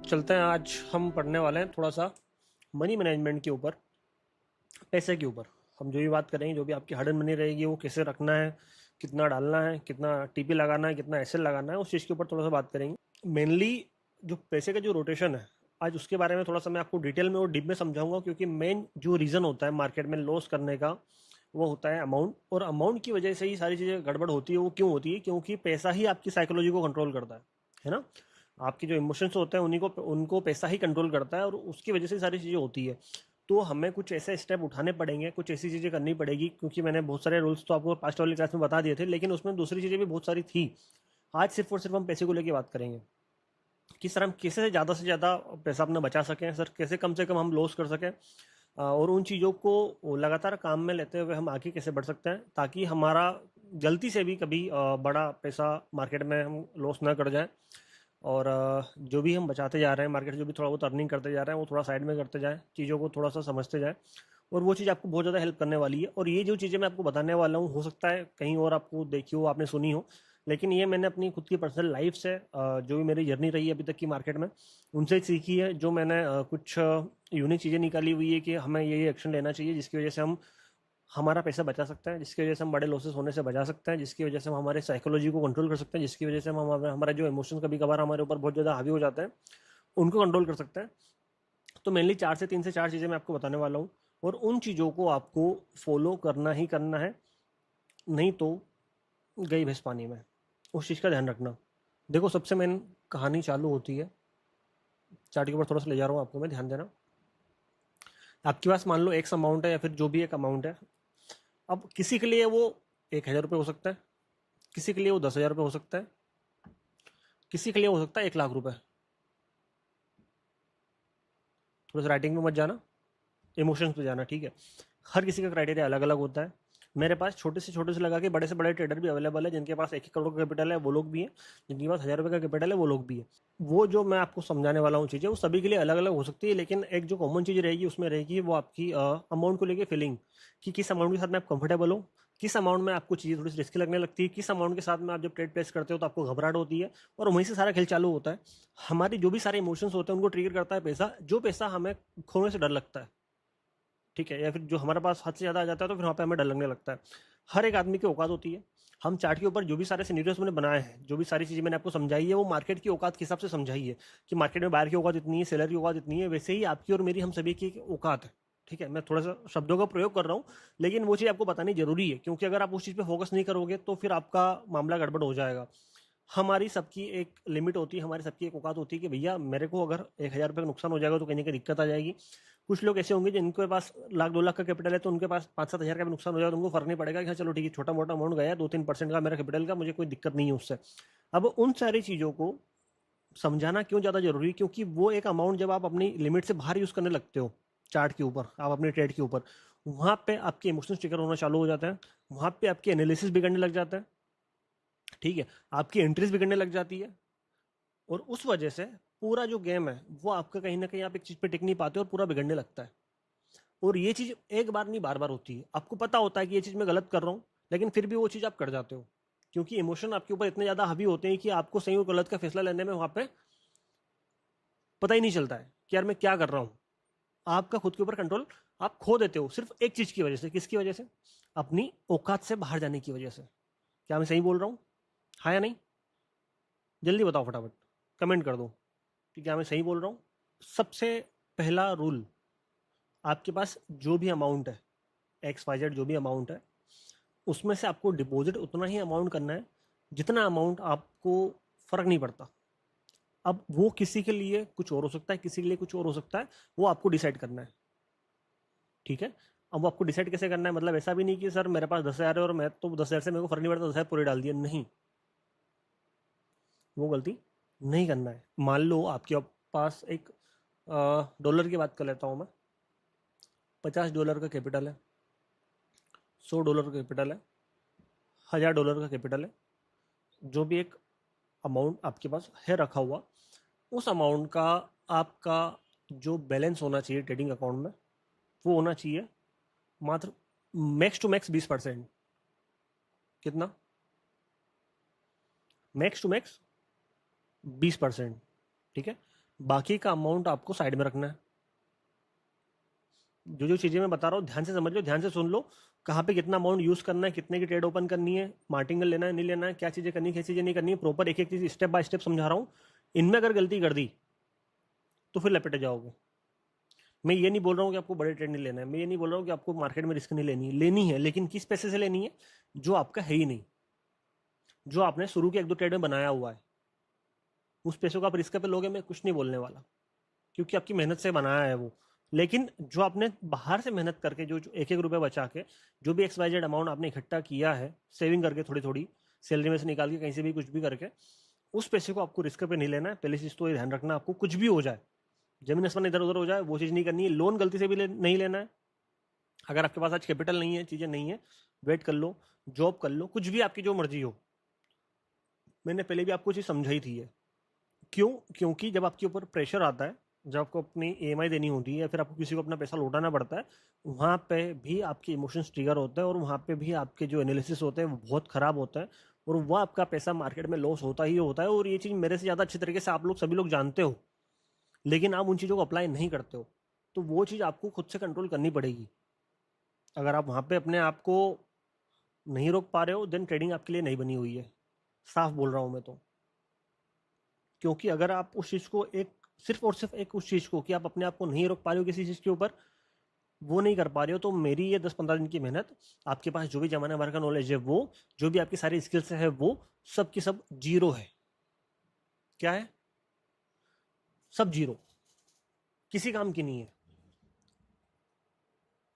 चलते हैं। आज हम पढ़ने वाले हैं थोड़ा सा मनी मैनेजमेंट के ऊपर, पैसे के ऊपर। हम जो भी बात करेंगे, जो भी आपकी हार्ड मनी रहेगी, वो कैसे रखना है, कितना डालना है, कितना टीपी लगाना है, कितना एसएल लगाना है, उस चीज़ के ऊपर थोड़ा सा बात करेंगे। मेनली जो पैसे का जो रोटेशन है, आज उसके बारे में थोड़ा सा मैं आपको डिटेल में और डीप में समझाऊंगा, क्योंकि मेन जो रीज़न होता है मार्केट में लॉस करने का, वो होता है अमाउंट। और अमाउंट की वजह से ही सारी चीज़ें गड़बड़ होती है। वो क्यों होती है? क्योंकि पैसा ही आपकी साइकोलॉजी को कंट्रोल करता है ना। आपके जो इमोशंस होते हैं उन्हीं को उनको पैसा ही कंट्रोल करता है, और उसकी वजह से सारी चीज़ें होती है। तो हमें कुछ ऐसे स्टेप उठाने पड़ेंगे, कुछ ऐसी चीज़ें करनी पड़ेगी, क्योंकि मैंने बहुत सारे रूल्स तो आपको पास्ट वाली क्लास में बता दिए थे, लेकिन उसमें दूसरी चीज़ें भी बहुत सारी थी। आज सिर्फ और सिर्फ हम पैसे को लेकर बात करेंगे कि सर हम कैसे से ज़्यादा पैसा अपना बचा सकें, सर कैसे कम से कम हम लॉस कर सकें, और उन चीज़ों को लगातार काम में लेते हुए हम आगे कैसे बढ़ सकते हैं, ताकि हमारा गलती से भी कभी बड़ा पैसा मार्केट में हम लॉस ना कर जाए। और जो भी हम बचाते जा रहे हैं, मार्केट जो भी थोड़ा बहुत अर्निंग करते जा रहे हैं, वो थोड़ा साइड में करते जाएं, चीज़ों को थोड़ा सा समझते जाएं, और वो चीज़ आपको बहुत ज़्यादा हेल्प करने वाली है। और ये जो चीज़ें मैं आपको बताने वाला हूँ, हो सकता है कहीं और आपको देखी हो, आपने सुनी हो, लेकिन ये मैंने अपनी खुद की पर्सनल लाइफ से जो भी मेरी जर्नी रही है अभी तक की मार्केट में, उनसे सीखी है। जो मैंने कुछ यूनिक चीज़ें निकाली हुई है कि हमें ये एक्शन लेना चाहिए, जिसकी वजह से हम हमारा पैसा बचा सकते हैं, जिसकी वजह से हम बड़े लॉसेस होने से बचा सकते हैं, जिसकी वजह से हम हमारे साइकोलॉजी को कंट्रोल कर सकते हैं, जिसकी वजह से हम हमारे जो इमोशंस कभी कभार हमारे ऊपर बहुत ज़्यादा हावी हो जाते हैं, उनको कंट्रोल कर सकते हैं। तो मेनली 3 से 4 चीज़ें मैं आपको बताने वाला हूँ, और उन चीज़ों को आपको फॉलो करना ही करना है, नहीं तो गई भैंस पानी में। उस चीज़ का ध्यान रखना। देखो, सबसे मेन कहानी चालू होती है, चार्ट के ऊपर थोड़ा सा ले जा रहा हूँ आपको मैं, ध्यान देना। आपके पास मान लो एक्स अमाउंट है, या फिर जो भी एक अमाउंट है। अब किसी के लिए वो 1,000 रुपये हो सकता है, किसी के लिए वो 10,000 रुपये हो सकता है, किसी के लिए हो सकता है 1,00,000 रुपये। थोड़ा सा राइटिंग में मत जाना, इमोशंस पे जाना, ठीक है। हर किसी का क्राइटेरिया अलग अलग होता है। मेरे पास छोटे से लगा के बड़े से बड़े ट्रेडर भी अवेलेबल है, जिनके पास 1-1 करोड़ का कैपिटल है, वो लोग भी हैं। जिनके पास 1,000 रुपये का कैपिटल है, वो लोग भी हैं। वो जो मैं आपको समझाने वाला हूँ चीज़ें, वो सभी के लिए अलग अलग हो सकती है, लेकिन एक जो कॉमन चीज़ रहेगी उसमें रहेगी वो आपकी अमाउंट को लेकर फीलिंग, कि किस अमाउंट के साथ में आप कंफर्टेबल हो, किस अमाउंट में आपको चीज़ें थोड़ी सी रिस्की लगने लगती है, किस अमाउंट के साथ में आप जब ट्रेड प्लेस करते हो तो आपको घबराहट होती है, और वहीं से सारा खेल चालू होता है। हमारी जो भी सारे इमोशंस होते हैं उनको ट्रिगर करता है पैसा, जो पैसा हमें खोने से डर लगता है, ठीक है, या फिर जो हमारे पास हद से ज़्यादा आ जाता है, तो फिर वहाँ पे हमें डर लगने लगता है। हर एक आदमी की औकात होती है। हम चार्ट के ऊपर जो भी सारे सिनेरियोस मैंने बनाए हैं, जो भी सारी चीज़ें मैंने आपको समझाई है, वो मार्केट की औकात के हिसाब से समझाई है, कि मार्केट में बायर की औकात इतनी है, सेलर की औकात इतनी है, वैसे ही आपकी और मेरी, हम सभी की एक औकात है। ठीक है, मैं थोड़ा सा शब्दों का प्रयोग कर रहा हूँ, लेकिन वो चीज़ आपको बतानी जरूरी है, क्योंकि अगर आप उस चीज़ पे फोकस नहीं करोगे तो फिर आपका मामला गड़बड़ हो जाएगा। हमारी सबकी एक लिमिट होती है, हमारी सबकी एक औकात होती है, कि भैया मेरे को अगर 1,000 रुपये का नुकसान हो जाएगा तो कहीं ना कहीं दिक्कत आ जाएगी। कुछ लोग ऐसे होंगे जिनके पास 1,00,000 2,00,000 का कैपिटल है, तो उनके पास 5-7 हज़ार का भी नुकसान हो जाएगा तो उनको फर्क नहीं पड़ेगा, कि हाँ चलो ठीक है, छोटा मोटा अमाउंट गया, 2-3% का मेरा कैपिटल का, मुझे कोई दिक्कत नहीं है उससे। अब उन सारी चीज़ों को समझाना क्यों ज़्यादा जरूरी है? क्योंकि वो एक अमाउंट जब आप अपनी लिमिट से बाहर यूज़ करने लगते हो, चार्ट के ऊपर, आप अपने ट्रेड के ऊपर, वहाँ पे आपके इमोशंस ट्रिगर होना चालू हो जाता है, वहाँ पे आपके एनालिसिस बिगड़ने लग जाता है, ठीक है, आपकी एंट्रीज बिगड़ने लग जाती है, और उस वजह से पूरा जो गेम है वो आपका कहीं ना कहीं, आप एक चीज पे टिक नहीं पाते और पूरा बिगड़ने लगता है। और ये चीज एक बार नहीं, बार बार होती है। आपको पता होता है कि ये चीज मैं गलत कर रहा हूँ, लेकिन फिर भी वो चीज आप कर जाते हो, क्योंकि इमोशन आपके ऊपर इतने ज्यादा हावी होते हैं कि आपको सही और गलत का फैसला लेने में वहां पे पता ही नहीं चलता है कि यार मैं क्या कर रहा हूँ। आपका खुद के ऊपर कंट्रोल आप खो देते हो, सिर्फ एक चीज की वजह से। किसकी वजह से? अपनी औकात से बाहर जाने की वजह से। क्या मैं सही बोल रहा हूँ? हाँ या नहीं? जल्दी बताओ फटाफट, कमेंट कर दो कि क्या मैं सही बोल रहा हूँ। सबसे पहला रूल, आपके पास जो भी अमाउंट है, XYZ जो भी अमाउंट है, उसमें से आपको डिपॉजिट उतना ही अमाउंट करना है जितना अमाउंट आपको फर्क नहीं पड़ता। अब वो किसी के लिए कुछ और हो सकता है, किसी के लिए कुछ और हो सकता है, वो आपको डिसाइड करना है, ठीक है। अब वो आपको डिसाइड कैसे करना है? मतलब ऐसा भी नहीं कि सर मेरे पास 10,000 है और मैं तो 10,000 से मेरे को फर्क नहीं पड़ता, 10,000 पूरे डाल दिए, नहीं, वो गलती नहीं करना है। मान लो आपके पास एक डॉलर की बात कर लेता हूँ मैं, $50 का कैपिटल है, $100 का कैपिटल है, $1,000 का कैपिटल है, जो भी एक अमाउंट आपके पास है रखा हुआ, उस अमाउंट का आपका जो बैलेंस होना चाहिए ट्रेडिंग अकाउंट में, वो होना चाहिए मात्र मैक्स टू मैक्स 20%। कितना? मैक्स टू मैक्स 20%, ठीक है। बाकी का अमाउंट आपको साइड में रखना है। जो जो चीज़ें मैं बता रहा हूँ ध्यान से समझ लो, ध्यान से सुन लो। कहाँ पे कितना अमाउंट यूज़ करना है, कितने की ट्रेड ओपन करनी है, मार्टिंगल लेना है नहीं लेना है, क्या चीज़ें करनी है क्या चीज़ें नहीं करनी है, प्रॉपर एक एक चीज़ स्टेप बाय स्टेप समझा रहा हूँ। इनमें अगर गलती कर दी तो फिर लपेटे जाओगे। मैं ये नहीं बोल रहा हूँ कि आपको बड़े ट्रेड नहीं लेना है, मैं ये नहीं बोल रहा हूँ कि आपको मार्केट में रिस्क नहीं लेनी है, लेकिन किस पैसे से लेनी है? जो आपका है ही नहीं, जो आपने शुरू के एक दो ट्रेड में बनाया हुआ है, उस पैसों को आप रिस्क पे लोगे, मैं कुछ नहीं बोलने वाला, क्योंकि आपकी मेहनत से बनाया है वो। लेकिन जो आपने बाहर से मेहनत करके जो एक एक रुपये बचा के जो भी एक्स वाई जेड अमाउंट आपने इकट्ठा किया है, सेविंग करके थोड़ी थोड़ी सैलरी में से निकाल के कहीं से भी कुछ भी करके, उस पैसे को आपको रिस्क पे नहीं लेना है। पहली चीज़ तो ये ध्यान रखना, आपको कुछ भी हो जाए, जमीन आसमान इधर उधर हो जाए, वो चीज़ नहीं करनी है। लोन गलती से भी नहीं लेना है। अगर आपके पास आज कैपिटल नहीं है, चीज़ें नहीं है, वेट कर लो, जॉब कर लो, कुछ भी आपकी जो मर्जी हो। मैंने पहले भी आपको चीज़ समझाई थी है। क्यों? क्योंकि जब आपके ऊपर प्रेशर आता है, जब आपको अपनी ईएमआई देनी होती है या फिर आपको किसी को अपना पैसा लौटाना पड़ता है, वहाँ पे भी आपके इमोशंस ट्रिगर होते हैं और वहाँ पे भी आपके जो एनालिसिस होते हैं वो बहुत ख़राब होते हैं, और वह आपका पैसा मार्केट में लॉस होता ही होता है। और ये चीज़ मेरे से ज़्यादा अच्छी तरीके से आप लोग सभी लोग जानते हो, लेकिन आप उन चीज़ों को अप्लाई नहीं करते हो। तो वो चीज़ आपको खुद से कंट्रोल करनी पड़ेगी। अगर आप वहाँ पे अपने आप को नहीं रोक पा रहे हो, देन ट्रेडिंग आपके लिए नहीं बनी हुई है, साफ बोल रहा हूँ मैं तो। क्योंकि अगर आप उस चीज़ को एक सिर्फ और सिर्फ एक उस चीज़ को कि आप अपने आप को नहीं रोक पा रहे हो किसी चीज़ के ऊपर, वो नहीं कर पा रहे हो, तो मेरी ये 10-15 दिन की मेहनत, आपके पास जो भी जमाने भर का नॉलेज है वो, जो भी आपकी सारी स्किल्स है वो, सब की सब जीरो है। क्या है? सब जीरो, किसी काम की नहीं है।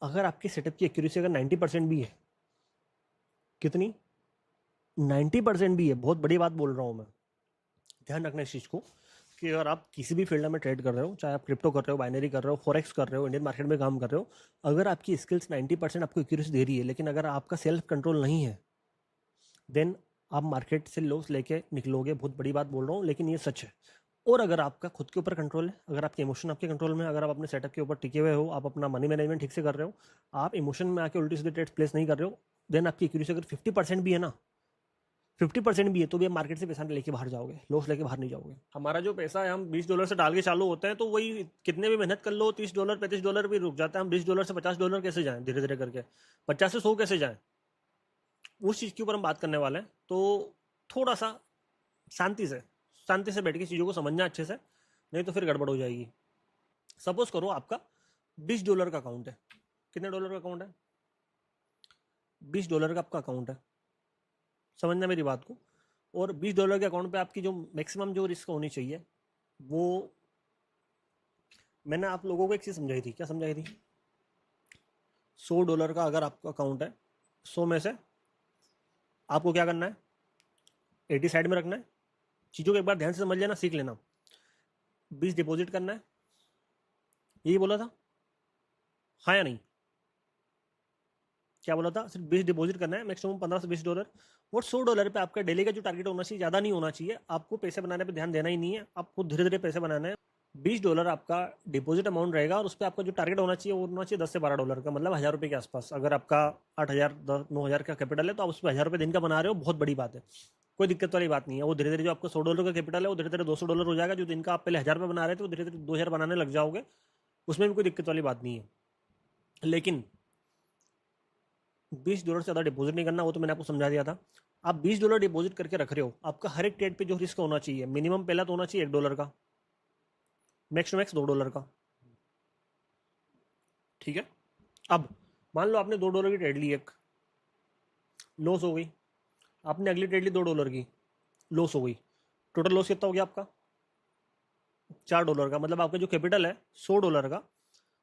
अगर आपके सेटअप की एक्यूरेसी अगर 90% भी है, कितनी? 90% भी है, बहुत बड़ी बात बोल रहा हूँ मैं। ध्यान रखना इस चीज़ को कि अगर आप किसी भी फील्ड में ट्रेड कर रहे हो, चाहे आप क्रिप्टो कर रहे हो, बाइनरी कर रहे हो, फॉरेक्स कर रहे हो, इंडियन मार्केट में काम कर रहे हो, अगर आपकी स्किल्स 90% आपको एक्यूरेसी दे रही है, लेकिन अगर आपका सेल्फ कंट्रोल नहीं है, देन आप मार्केट से लॉस लेके निकलोगे। बहुत बड़ी बात बोल रहा हूँ, लेकिन ये सच है। और अगर आपका खुद के ऊपर कंट्रोल है, अगर आपके इमोशन आपके कंट्रोल में है, अगर आप अपने सेटअप के ऊपर टिके हुए हो, आप अपना मनी मैनेजमेंट ठीक से कर रहे हो, आप इमोशन में आके उल्टी सीधे ट्रेड्स प्लेस नहीं कर रहे हो, देन आपकी एक्यूरेसी अगर 50% भी है ना, 50% भी है, तो भी आप मार्केट से पैसा लेके बाहर जाओगे, लॉस लेके बाहर नहीं जाओगे। हमारा जो पैसा है, हम $20 से डाल के चालू होते हैं, तो वही कितने भी मेहनत कर लो, $30 $35 भी रुक जाता है। हम $20 से $50 कैसे जाएं, धीरे धीरे करके 50 से 100 कैसे जाएं, उस चीज़ के ऊपर हम बात करने वाले हैं। तो थोड़ा सा शांति से शांति से बैठ के चीज़ों को समझना अच्छे से, नहीं तो फिर गड़बड़ हो जाएगी। सपोज करो आपका $20 का अकाउंट है। कितने डॉलर का अकाउंट है? $20 का आपका अकाउंट है, समझना मेरी बात को। और $20 के अकाउंट पे आपकी जो मैक्सिमम जो रिस्क होनी चाहिए, वो मैंने आप लोगों को एक चीज़ समझाई थी। क्या समझाई थी? $100 का अगर आपका अकाउंट है, 100 में से आपको क्या करना है? 80 साइड में रखना है। चीज़ों को एक बार ध्यान से समझ लेना, सीख लेना। 20 डिपॉजिट करना है, यही बोला था, हाँ या नहीं? क्या बोला था? सिर्फ 20 डिपॉजिट करना है, मैक्सिमम $15 से $20। और $100 पे आपका डेली का जो टारगेट होना चाहिए, ज़्यादा नहीं होना चाहिए। आपको पैसे बनाने पे ध्यान देना ही नहीं है, आपको धीरे धीरे पैसे बनाना है। $20 आपका डिपॉजिट अमाउंट रहेगा, और उस पर आपका जो टारगेट होना चाहिए वो होना चाहिए $10 से $12 का, मतलब $1000 के आसपास। अगर आपका 8,000 9,000 का कैपिटल है, तो आप उस पर $1000 दिन का बना रहे हो, बहुत बड़ी बात है, कोई दिक्कत वाली बात नहीं है। वो धीरे धीरे जो आपका $100 का कैपिटल है, वो धीरे धीरे $200 हो जाएगा। जो दिन का आप पहले $1000 बना रहे थे, वो धीरे धीरे 2000 बनाने लग जाओगे, उसमें भी कोई दिक्कत वाली बात नहीं है। लेकिन $20 से ज़्यादा डिपॉजिट नहीं करना, वो तो मैंने आपको समझा दिया था। आप $20 डिपॉजिट करके रख रहे हो, आपका हर एक ट्रेड पे जो रिस्क होना चाहिए, मिनिमम पहला तो होना चाहिए $1 का, मैक्स टू मैक्स $2 का, ठीक है? अब मान लो आपने $2 की ट्रेड ली, एक लॉस हो गई। आपने अगली ट्रेड ली $2 की, लॉस हो गई। टोटल लॉस कितना हो गया आपका? $4 का। मतलब आपका जो कैपिटल है $100 का,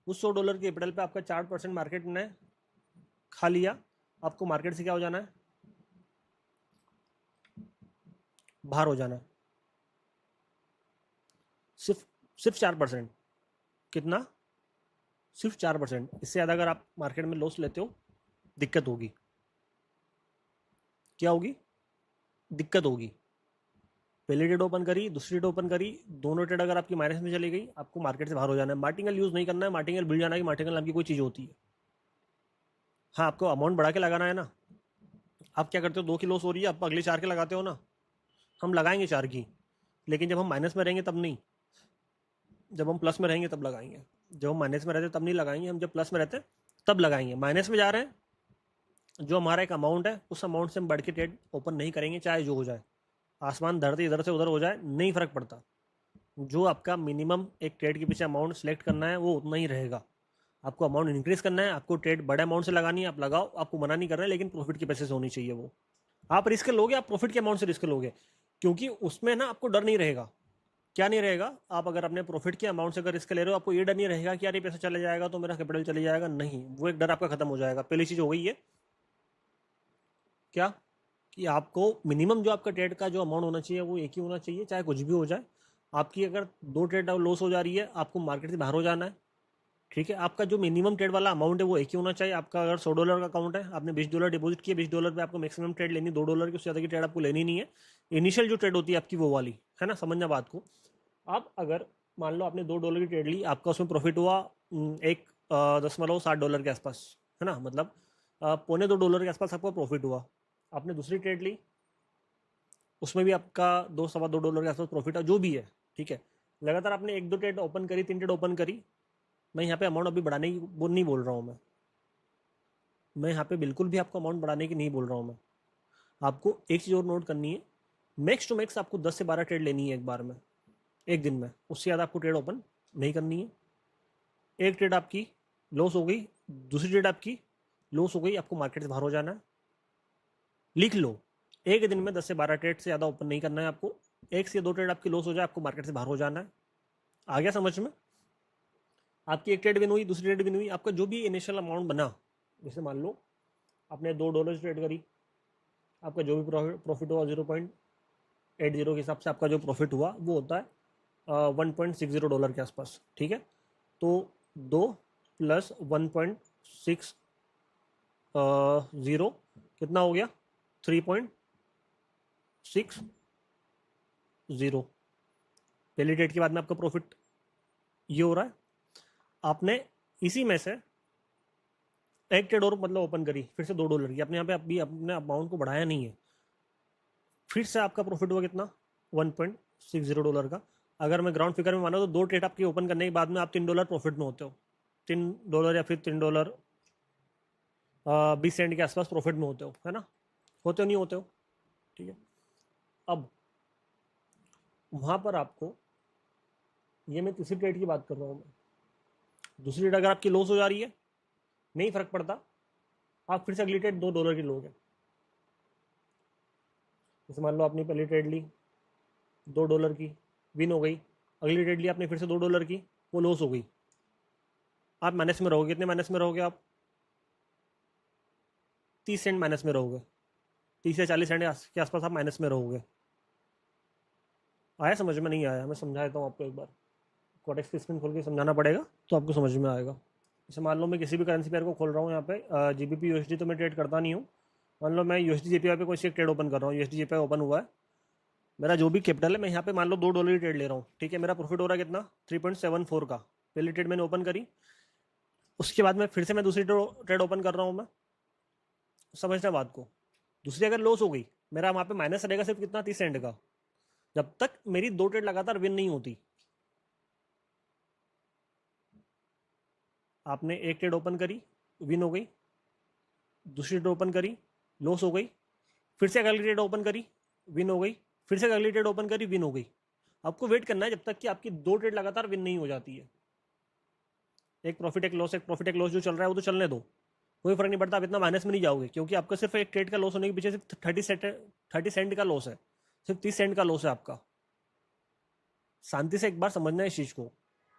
उस $100 के कैपिटल पे आपका 4% मार्केट ने खा लिया। आपको मार्केट से क्या हो जाना है? बाहर हो जाना है। सिर्फ सिर्फ 4%। कितना? सिर्फ 4%। इससे ज़्यादा अगर आप मार्केट में लॉस लेते हो, दिक्कत होगी। क्या होगी? दिक्कत होगी। पहली ट्रेड ओपन करी, दूसरी ट्रेड ओपन करी, दोनों ट्रेड अगर आपकी माइनस में चली गई, आपको मार्केट से बाहर हो जाना है। मार्टिंगल यूज़ नहीं करना है, मार्टिंगल भूल जाना है कि मार्टिंगल नाम की कोई चीज़ होती है। हाँ, आपको अमाउंट बढ़ा के लगाना है ना। आप क्या करते हो? 2 की लॉस हो रही है, आप अगले 4 के लगाते हो ना। हम लगाएंगे 4 की, लेकिन जब हम माइनस में रहेंगे तब नहीं। जब हम प्लस में रहेंगे तब लगाएंगे, जब हम माइनस में रहते तब नहीं लगाएंगे, हम जब प्लस में रहते तब लगाएंगे। माइनस में जा रहे हैं, जो हमारा एक अमाउंट है उस अमाउंट से हम बढ़ के ट्रेड ओपन नहीं करेंगे, चाहे जो हो जाए, आसमान धरती इधर से उधर हो जाए, नहीं फर्क पड़ता। जो आपका मिनिमम एक ट्रेड के पीछे अमाउंट सेलेक्ट करना है वो उतना ही रहेगा। आपको अमाउंट इंक्रीज करना है, आपको ट्रेड बड़े अमाउंट से लगानी है, आप लगाओ, आपको मना नहीं कर रहे हैं, लेकिन प्रॉफिट के पैसे से होनी चाहिए वो। आप रिस्क लोगे, आप प्रॉफिट के अमाउंट से रिस्क लोगे, क्योंकि उसमें ना आपको डर नहीं रहेगा। क्या नहीं रहेगा? आप अगर अपने प्रॉफिट के अमाउंट से अगर रिस्क ले रहे हो, आपको ये डर नहीं रहेगा कि यार ये पैसा चला जाएगा तो मेरा कैपिटल चले जाएगा, नहीं, वो एक डर आपका खत्म हो जाएगा। पहली चीज हो गई है क्या, कि आपको मिनिमम जो आपका ट्रेड का जो अमाउंट होना चाहिए वो एक ही होना चाहिए, चाहे कुछ भी हो जाए। आपकी अगर 2 ट्रेड लॉस हो जा रही है, आपको मार्केट से बाहर हो जाना है, ठीक है। आपका जो मिनिमम ट्रेड वाला अमाउंट है वो एक ही होना चाहिए। आपका अगर $100 का अकाउंट है, आपने $20 डिपॉजिट किया, $20 पे आपको मैक्सिमम ट्रेड लेनी $2 की, उससे ज़्यादा की ट्रेड आपको लेनी नहीं है। इनिशियल जो ट्रेड होती है आपकी वो वाली, है ना, समझना बात को। आप अगर मान लो आपने $2 की ट्रेड ली, आपका उसमें प्रॉफिट हुआ एक 10.60 के आसपास, है ना, मतलब $1.25 के आसपास आपका प्रॉफिट हुआ। आपने दूसरी ट्रेड ली, उसमें भी आपका 2 $2.25 के आसपास प्रॉफिट है, जो भी है, ठीक है। लगातार आपने 1-2 ट्रेड ओपन करी, 3 ट्रेड ओपन करी। मैं यहाँ पे अमाउंट अभी बढ़ाने की वो नहीं बोल रहा हूँ मैं यहाँ पे बिल्कुल भी आपको अमाउंट बढ़ाने की नहीं बोल रहा हूँ मैं। आपको एक चीज़ और नोट करनी है, मैक्स टू मैक्स आपको 10 से 12 ट्रेड लेनी है एक बार में, एक दिन में, उससे ज़्यादा आपको ट्रेड ओपन नहीं करनी है। एक ट्रेड आपकी लॉस हो गई, दूसरी ट्रेड आपकी लॉस हो गई, आपको मार्केट से बाहर हो जाना है। लिख लो, एक दिन में 10 से 12 ट्रेड से ज़्यादा ओपन नहीं करना है आपको। 1 से 2 ट्रेड आपकी लॉस हो जाए, आपको मार्केट से बाहर हो जाना है। आ गया समझ में? आपकी एक ट्रेड विन हुई, दूसरी ट्रेड विन हुई, आपका जो भी इनिशियल अमाउंट बना, जैसे मान लो आपने $2 ट्रेड करी, आपका जो भी प्रॉफिट हुआ 0.80 के हिसाब से आपका जो प्रॉफिट हुआ वो होता है $1.60 के आसपास, ठीक है। तो 2 प्लस 1.60 कितना हो गया? 3.60। पहली डेट के बाद में आपका प्रॉफिट ये हो रहा है। आपने इसी में से एक ट्रेड और मतलब ओपन करी, फिर से $2 की, आपने यहाँ पे अभी अपने अमाउंट को बढ़ाया नहीं है, फिर से आपका प्रॉफिट हुआ कितना? $1.60 का। अगर मैं ग्राउंड फिगर में माना तो 2 ट्रेड आपके ओपन करने के बाद में आप $3 प्रॉफिट में होते हो, $3 या फिर $3.20 के आसपास प्रॉफिट में होते हो, है ना, होते हो नहीं होते हो, ठीक है। अब वहां पर आपको, ये मैं तीसरी ट्रेड की बात कर रहा हूँ मैं, दूसरी ट्रेड अगर आपकी लॉस हो जा रही है, नहीं फर्क पड़ता, आप फिर से अगली ट्रेड $2 की लोगे। जैसे मान लो आपने पहली ट्रेड ली $2 की, विन हो गई। अगली ट्रेड ली आपने फिर से $2 की, वो लॉस हो गई। आप माइनस में रहोगे, कितने माइनस में रहोगे आप? 30 सेंट माइनस में रहोगे, 30 से 40 सेंट के आसपास आप माइनस में रहोगे। आया समझ में? नहीं आया? मैं समझा देता हूँ आपको एक बार, कोडेक्स की स्क्रीन खोल के समझाना पड़ेगा तो आपको समझ में आएगा। जैसे मान लो मैं किसी भी करेंसी पेयर को खोल रहा हूँ, यहाँ पे जीबीपी यूएसडी तो मैं ट्रेड करता नहीं हूँ। मान लो मैं यूएसडी जेपीआई पे कोई सी एक ट्रेड ओपन कर रहा हूँ, यूएसडी जेपीआई ओपन हुआ है, मेरा जो भी कैपिटल है, मैं यहाँ पे मान लो $2 की ट्रेड ले रहा हूँ, ठीक है। मेरा प्रॉफिट हो रहा है कितना? 3.74 का। पहली ट्रेड मैंने ओपन करी, उसके बाद में फिर से मैं दूसरी ट्रेड ओपन कर रहा हूँ मैं, समझना बात को। दूसरी अगर लॉस हो गई, मेरा वहाँ पे माइनस रहेगा सिर्फ कितना? 30 सेंट का, जब तक मेरी 2 ट्रेड लगातार विन नहीं होती। आपने एक ट्रेड ओपन करी, विन हो गई, दूसरी ट्रेड ओपन करी, लॉस हो गई, फिर से अगली ट्रेड ओपन करी, विन हो गई, फिर से अगली ट्रेड ओपन करी, विन हो गई। आपको वेट करना है जब तक कि आपकी 2 ट्रेड लगातार विन नहीं हो जाती है। एक प्रॉफिट एक लॉस, एक प्रॉफिट एक लॉस जो चल रहा है वो तो चलने दो, कोई फर्क नहीं पड़ता, आप इतना माइनस में नहीं जाओगे, क्योंकि आपका सिर्फ एक ट्रेड का लॉस होने के पीछे सिर्फ 30 सेंट का लॉस है, सिर्फ 30 सेंट का लॉस है आपका। शांति से एक बार समझना है इस चीज़ को,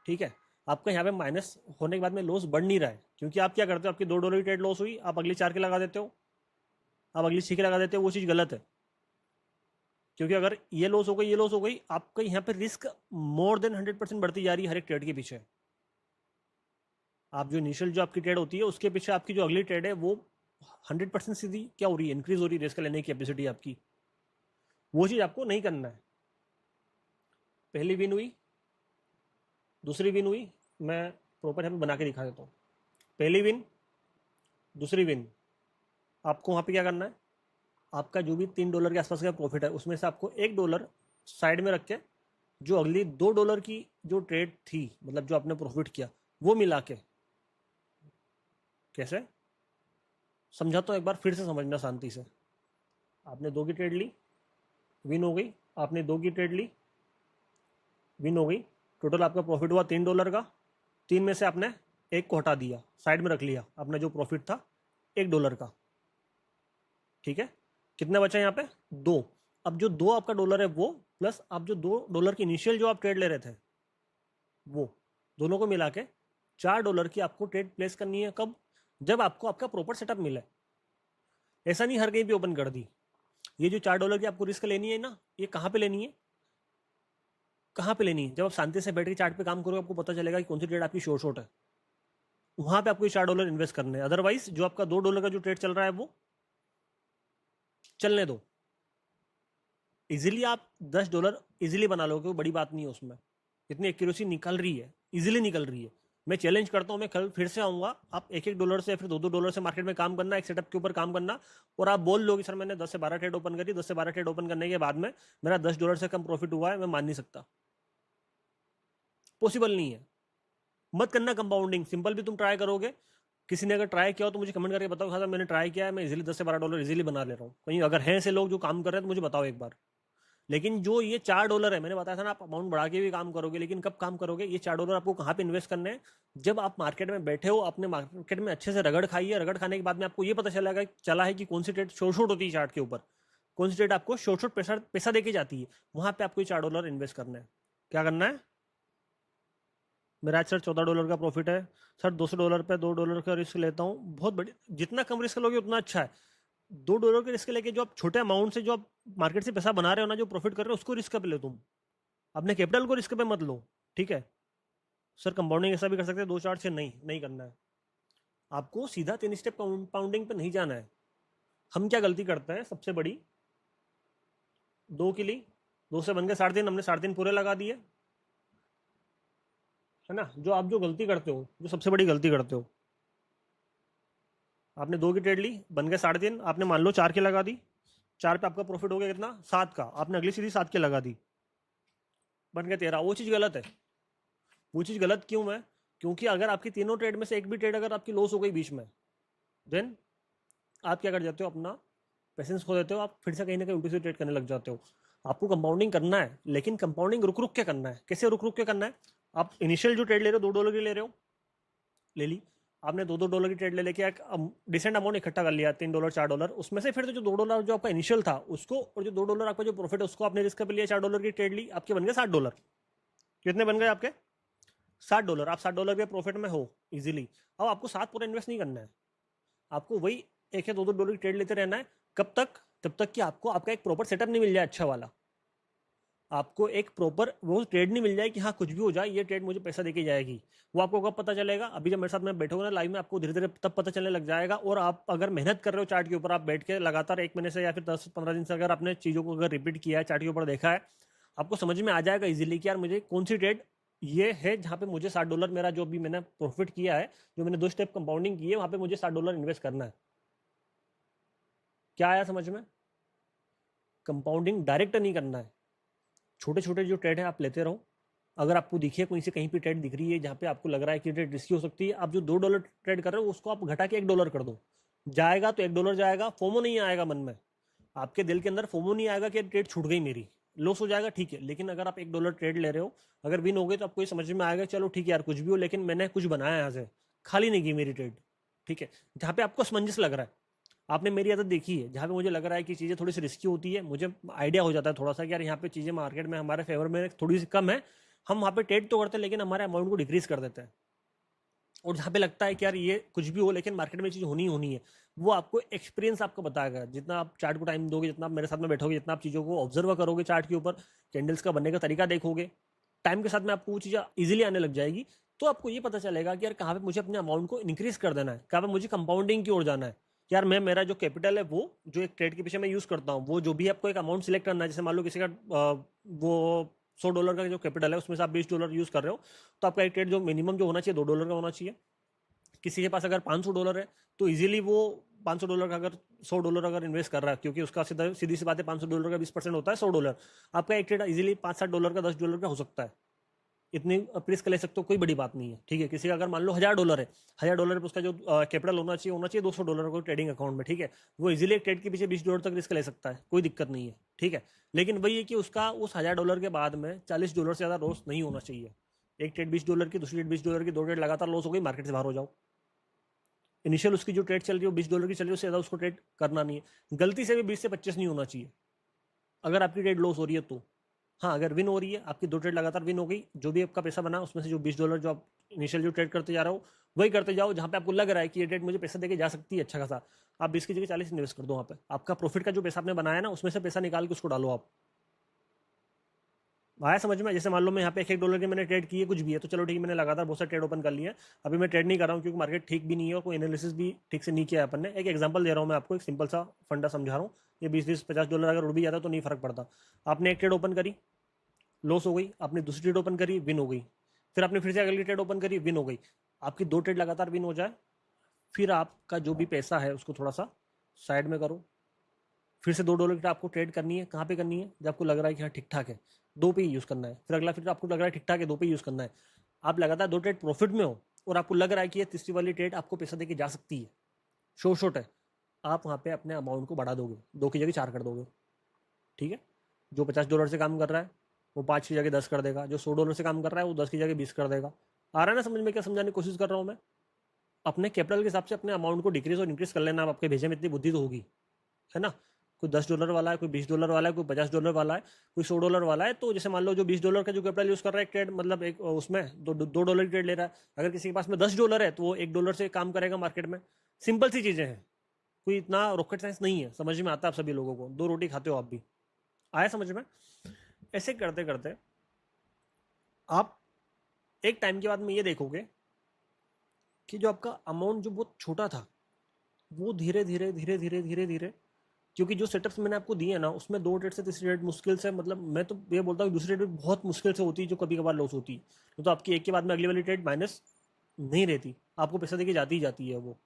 ठीक है। आपका यहाँ पे माइनस होने के बाद में लॉस बढ़ नहीं रहा है, क्योंकि आप क्या करते हो, आपकी $2 की ट्रेड लॉस हुई, आप अगली 4 के लगा देते हो, आप अगली 6 के लगा देते हो, वो चीज़ गलत है। क्योंकि अगर ये लॉस हो गई, ये लॉस हो गई, आपका यहाँ पे रिस्क मोर देन 100% बढ़ती जा रही है हर एक ट्रेड के पीछे। आप जो इनिशियल जो आपकी ट्रेड होती है उसके पीछे आपकी जो अगली ट्रेड है वो 100% सीधी क्या हो रही है, इंक्रीज हो रही है रिस्क लेने की कैपेसिटी आपकी। वो चीज़ आपको नहीं करना है। पहली विन हुई, दूसरी विन हुई, मैं प्रॉपर यहाँ पे बना के दिखा देता हूँ। पहली विन, दूसरी विन, आपको वहाँ पे क्या करना है, आपका जो भी $3 के आसपास का प्रॉफिट है उसमें से आपको $1 साइड में रख के जो अगली $2 की जो ट्रेड थी, मतलब जो आपने प्रॉफिट किया, वो मिला के। कैसे समझाता हूँ, एक बार फिर से समझना शांति से। आपने 2 की ट्रेड ली, विन हो गई। आपने 2 की ट्रेड ली, विन हो गई। टोटल आपका प्रॉफिट हुआ $3 का। 3 में से आपने एक को हटा दिया, साइड में रख लिया, अपना जो प्रॉफिट था $1 का। ठीक है, कितने बचा यहाँ पे? 2। अब जो 2 आपका डॉलर है वो, प्लस आप जो $2 की इनिशियल जो आप ट्रेड ले रहे थे वो, दोनों को मिला के $4 की आपको ट्रेड प्लेस करनी है। कब? जब आपको आपका प्रॉपर सेटअप मिले। ऐसा नहीं हर कहीं पे ओपन कर दी। ये जो $4 की आपको रिस्क लेनी है ना, ये कहाँ पे लेनी है? कहाँ पे लेनी है? जब आप शांति से बैठ के चार्ट पे काम करोगे, आपको पता चलेगा कि कौन सी ट्रेड आपकी शॉर्ट शॉर्ट है। वहां पे आपको ये $4 इन्वेस्ट करने हैं। अदरवाइज जो आपका $2 का जो ट्रेड चल रहा है वो चलने दो। इजीली आप $10 इजीली बना लोगे, वो बड़ी बात नहीं है उसमें। इतनी एक्यूरेसी निकल रही है, इजीली निकल रही है। मैं चैलेंज करता हूँ, मैं कल फिर से आऊंगा, आप $1-1 से फिर $2-2 से मार्केट में काम करना, एक सेटअप के ऊपर काम करना, और आप बोल लो कि सर मैंने 10 से 12 ट्रेड ओपन करी, 10 से 12 ट्रेड ओपन करने के बाद में मेरा $10 से कम प्रॉफिट हुआ है, मैं मान नहीं सकता। पॉसिबल नहीं है। मत करना कंपाउंडिंग, सिंपल भी तुम ट्राई करोगे। किसी ने अगर ट्राई किया हो तो मुझे कमेंट करके बताओ, हाँ सर मैंने ट्राई किया है, मैं इजीली 10 से $12 इजीली बना ले रहा हूँ। कहीं अगर हैं ऐसे लोग जो काम कर रहे हैं तो मुझे बताओ एक बार। लेकिन जो ये $4 है, मैंने बताया था ना, आप अमाउंट बढ़ा के भी काम करोगे, लेकिन कब काम करोगे? ये $4 आपको कहाँ पे इन्वेस्ट करने हैं? जब आप मार्केट में बैठे हो, अपने मार्केट में अच्छे से रगड़ खाई है, रगड़ खाने के बाद में आपको ये पता चला है कि कौन सी ट्रेड शॉर्ट शॉर्ट होती है चार्ट के ऊपर, कौन सी ट्रेड आपको शॉर्ट शॉर्ट पैसा पैसा देके जाती है, वहां पे आपको ये $4 इन्वेस्ट करना है। क्या करना है? मेरा आज सर $14 का प्रॉफिट है सर, $200 पे $2 का रिस्क लेता हूँ, बहुत बड़ी। जितना कम रिस्क लोगे उतना अच्छा है। $2 के रिस्क लेके जो आप छोटे अमाउंट से जो आप मार्केट से पैसा बना रहे हो ना, जो प्रॉफिट कर रहे हो, उसको रिस्क पे लो तुम, अपने कैपिटल को रिस्क पे मत लो। ठीक है सर, कंपाउंडिंग ऐसा भी कर सकते हैं 2 4 से, नहीं नहीं करना है आपको। सीधा 3 स्टेप कंपाउंडिंग पे नहीं जाना है। हम क्या गलती करते हैं सबसे बड़ी? 2 की ली, 2 से बन गए 3.5, हमने 3.5 पूरे लगा दिए, है ना? जो गलती करते हो, जो सबसे बड़ी गलती करते हो, आपने 2 की ट्रेड ली, बन गए 3.5, आपने मान लो 4 की लगा दी। 4 पे आपका प्रॉफिट हो गया कितना? 7 का। आपने अगली सीधी 7 की लगा दी, बन गया 13। वो चीज़ गलत है। वो चीज़ गलत क्यों है? क्योंकि अगर आपकी तीनों ट्रेड में से एक भी ट्रेड अगर आपकी लॉस हो गई बीच में, देन आप क्या कर जाते हो? अपना पेशेंस खो देते हो, आप फिर से कहीं ना कहीं उल्टी से ट्रेड करने लग जाते हो। आपको कंपाउंडिंग करना है, लेकिन कंपाउंडिंग रुक रुक के करना है। कैसे रुक रुक के करना है? आप इनिशियल जो ट्रेड ले रहे हो $2 की ले रहे हो, ले ली आपने, $2-2 की ट्रेड ले लेके एक डिसेंट अमाउंट इकट्ठा कर लिया, $3 $4, उसमें से फिर तो जो $2 जो आपका इनिशियल था उसको, और जो $2 आपका जो प्रॉफिट है उसको आपने रिस्क पे लिया, $4 की ट्रेड ली, आपके बन गए $60। कितने बन गए आपके? $60। आप $60 के प्रॉफिट में हो इजीली। अब आपको 7 पूरा इन्वेस्ट नहीं करना है, आपको वही एक या $2 की ट्रेड लेते रहना है। कब तक? तब तक कि आपको आपका एक प्रॉपर सेटअप नहीं मिल जाए अच्छा वाला। आपको एक प्रॉपर वो ट्रेड नहीं मिल जाए कि हाँ कुछ भी हो जाए ये ट्रेड मुझे पैसा देके जाएगी। वो आपको कब पता चलेगा? अभी जब मेरे साथ में बैठोगे ना लाइव में, आपको धीरे धीरे तब पता चलने लग जाएगा। और आप अगर मेहनत कर रहे हो चार्ट के ऊपर, आप बैठ के लगातार 1 महीने से या फिर 10-15 दिन से अगर आपने चीज़ों को अगर रिपीट किया है, चार्ट के ऊपर देखा है, आपको समझ में आ जाएगा इजीली कि यार मुझे कौन सी ट्रेड ये है जहाँ पे मुझे $60 मेरा जो भी मैंने प्रॉफिट किया है, जो मैंने 2 स्टेप कंपाउंडिंग की है, वहाँ पे मुझे $60 इन्वेस्ट करना है। क्या आया समझ में? कंपाउंडिंग डायरेक्ट नहीं करना है, छोटे छोटे जो ट्रेड है आप लेते रहो। अगर आपको दिखे कहीं से कहीं पे ट्रेड दिख रही है जहाँ पे आपको लग रहा है कि ट्रेड रिस्की हो सकती है, आप जो $2 ट्रेड कर रहे हो उसको आप घटा के $1 कर दो। जाएगा तो $1 जाएगा, फोमो नहीं आएगा मन में, आपके दिल के अंदर फोमो नहीं आएगा कि ट्रेड छूट गई मेरी, लॉस हो जाएगा ठीक है। लेकिन अगर आप $1 ट्रेड ले रहे हो, अगर विन हो गए तो आपको ये समझ में आएगा चलो ठीक है यार कुछ भी हो, लेकिन मैंने कुछ बनाया यहाँ से, खाली नहीं की मेरी ट्रेड। ठीक है, जहाँ पे आपको असमंजस लग रहा है, आपने मेरी आदत देखी है, जहाँ पे मुझे लग रहा है कि चीज़ें थोड़ी सी रिस्की होती है, मुझे आइडिया हो जाता है थोड़ा सा कि यार यहाँ पे चीज़ें मार्केट में हमारे फेवर में थोड़ी सी कम है, हम वहाँ पे ट्रेड तो करते हैं लेकिन हमारे अमाउंट को डिक्रीज कर देते हैं। और जहाँ पे लगता है कि यार ये कुछ भी हो लेकिन मार्केट में चीज़ होनी होनी है, वो आपको एक्सपीरियंस आपको बताएगा। जितना आप चार्ट को टाइम दोगे, जितना आप मेरे साथ में बैठोगे, जितना आप चीज़ों को ऑब्जर्व करोगे चार्ट के ऊपर, कैंडल्स का बनने का तरीका देखोगे, टाइम के साथ में आपको वो चीज़ें इजीली आने लग जाएगी। तो आपको ये पता चलेगा कि यार कहाँ पे मुझे अपने अमाउंट को इंक्रीज कर देना है, कहाँ पे मुझे कंपाउंडिंग की ओर जाना है। यार मैं मेरा जो कैपिटल है वो जो एक ट्रेड के पीछे मैं यूज करता हूँ, वो जो भी आपको एक अमाउंट सिलेक्ट करना है, जैसे मान लो किसी का वो $100 का जो कैपिटल है उसमें से आप $20 यूज कर रहे हो, तो आपका एक ट्रेड जो मिनिमम जो होना चाहिए $2 का होना चाहिए। किसी के पास अगर $500 है तो इजीली वो $500 का अगर $100 अगर इन्वेस्ट कर रहा है, क्योंकि उसका सीधी सी बात है, $500 का 20% होता है $100, आपका एक ट्रेड इजीली $5-7 का $10 का हो सकता है। इतनी रिस्क ले सकते हो, कोई बड़ी बात नहीं है, ठीक है। किसी का अगर मान लो $1000 है, $1000 पे उसका जो कैपिटल होना चाहिए $200 को ट्रेडिंग अकाउंट में, ठीक है। वो इजीली एक ट्रेड के पीछे $20 तक रिस्क ले सकता है, कोई दिक्कत नहीं है, ठीक है। लेकिन वही है कि उसका उस $1000 के बाद में $40 से ज़्यादा लॉस नहीं होना चाहिए। एक ट्रेड $20 की, दूसरी ट्रेड $20 की, 2 ट्रेड लगातार लॉस हो गई, मार्केट से बाहर हो जाओ। इनिशियल उसकी जो ट्रेड चल रही है $20 की चल रही है, उससे ज़्यादा उसको ट्रेड करना नहीं है। गलती से भी 20 से 25 नहीं होना चाहिए अगर आपकी ट्रेड लॉस हो रही है तो। हाँ, अगर विन हो रही है, आपकी 2 ट्रेड लगातार विन हो गई, जो भी आपका पैसा बना उसमें से जो $20 जो आप इनिशियल जो ट्रेड करते जा रहे हो वही करते जाओ, जहाँ पे आपको लग रहा है कि ये ट्रेड मुझे पैसा देके जा सकती है अच्छा खासा, आप 20 की जगह 40 इन्वेस्ट कर दो। वहाँ पे आपका प्रॉफिट का जो पैसा आपने बनाया ना, उसमें से पैसा निकाल के उसको डालो आप। आया समझ में? जैसे मान लो मैं यहाँ पे $1 के मैंने ट्रेड किए, कुछ भी है तो चलो ठीक है, मैंने लगातार बहुत सारे ट्रेड ओपन कर लिए हैं, अभी मैं ट्रेड नहीं कर रहा हूँ क्योंकि मार्केट ठीक भी नहीं है और कोई एनालिसिस भी ठीक से नहीं किया है अपन ने। एक एग्जांपल दे रहा हूँ मैं आपको, एक सिंपल सा फंडा समझा रहा हूँ। ये $20-50 अगर उड़ भी जाता तो नहीं फर्क पड़ता। आपने एक ट्रेड ओपन करी, लॉस हो गई, आपने दूसरी ट्रेड ओपन करी, विन हो गई, फिर आपने फिर से अगली ट्रेड ओपन करी, विन हो गई। आपकी 2 ट्रेड लगातार विन हो जाए, फिर आपका जो भी पैसा है उसको थोड़ा सा साइड में करो, फिर से $2 की आपको ट्रेड करनी है। कहाँ पे करनी है? जब आपको लग रहा है कि हाँ ठीक ठाक है, 2 पे ही यूज़ करना है। फिर अगला, फिर आपको लग रहा है ठीक ठाक है, 2 पे यूज़ करना है। आप लगातार 2 ट्रेड प्रॉफिट में हो और आपको लग रहा है कि ये तीसरी वाली ट्रेड आपको पैसा देके जा सकती है, शॉर्ट है, आप वहाँ पे अपने अमाउंट को बढ़ा दोगे, 2 की जगह 4 कर दोगे, ठीक है। जो $50 से काम कर रहा है वो 5 की जगह 10 कर देगा, जो $100 से काम कर रहा है वो 10 की जगह 20 कर देगा। आ रहा है ना समझ में? क्या समझाने की कोशिश कर रहा हूँ मैं? अपने कैपिटल के हिसाब से अपने अमाउंट को डिक्रीज और इंक्रीज कर लेना। आप आपके भेजे में इतनी बुद्धि तो होगी, है ना। कोई $10 वाला है, कोई $20 वाला है, कोई $50 वाला है, कोई $100 वाला है। तो जैसे मान लो जो $20 का जो कैपिटल यूज कर रहा है, एक ट्रेड मतलब एक उसमें $2 की ट्रेड ले रहा है, अगर किसी के पास में $10 है तो वो $1 से काम करेगा मार्केट में। सिंपल सी चीजें हैं, कोई इतना रॉकेट साइंस नहीं है, समझ में आता है आप सभी लोगों को, 2 रोटी खाते हो आप भी। आया समझ में? ऐसे करते करते आप एक टाइम के बाद में ये देखोगे कि जो आपका अमाउंट जो बहुत छोटा था, वो धीरे धीरे धीरे धीरे धीरे धीरे, क्योंकि जो सेटअप्स मैंने आपको दिए ना, उसमें 2 ट्रेड से तीसरी ट्रेड मुश्किल से, मतलब मैं तो ये बोलता हूँ दूसरी ट्रेड बहुत मुश्किल से होती है, जो कभी कभार लॉस होती है। तो आपकी एक के बाद में अगली वाली ट्रेड माइनस नहीं रहती, आपको पैसा देके जाती ही जाती है वो।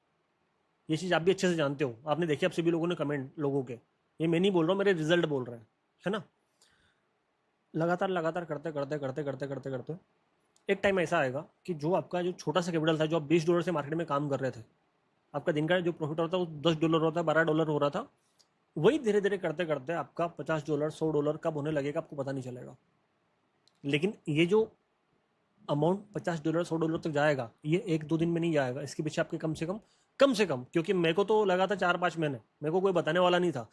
ये चीज़ आप भी अच्छे से जानते हो, आपने देखी, आप सभी लोगों ने कमेंट लोगों के, ये मैं नहीं बोल रहा हूँ, मेरे रिजल्ट बोल रहे हैं, है ना। लगातार लगातार करते करते करते करते करते करते एक टाइम ऐसा आएगा कि जो आपका जो छोटा सा कैपिटल था, जो आप $20 से मार्केट में काम कर रहे थे, आपका दिन का जो प्रॉफिट होता है वो $10 होता है, $12 हो रहा था, वही धीरे धीरे करते करते आपका $50 $100 कब होने लगेगा आपको पता नहीं चलेगा। लेकिन ये जो अमाउंट $50 $100 तक जाएगा, ये 1-2 दिन में नहीं जाएगा, इसके पीछे आपके कम से कम, क्योंकि मेरे को तो लगा था 4-5 महीने, मेरे को कोई बताने वाला नहीं था।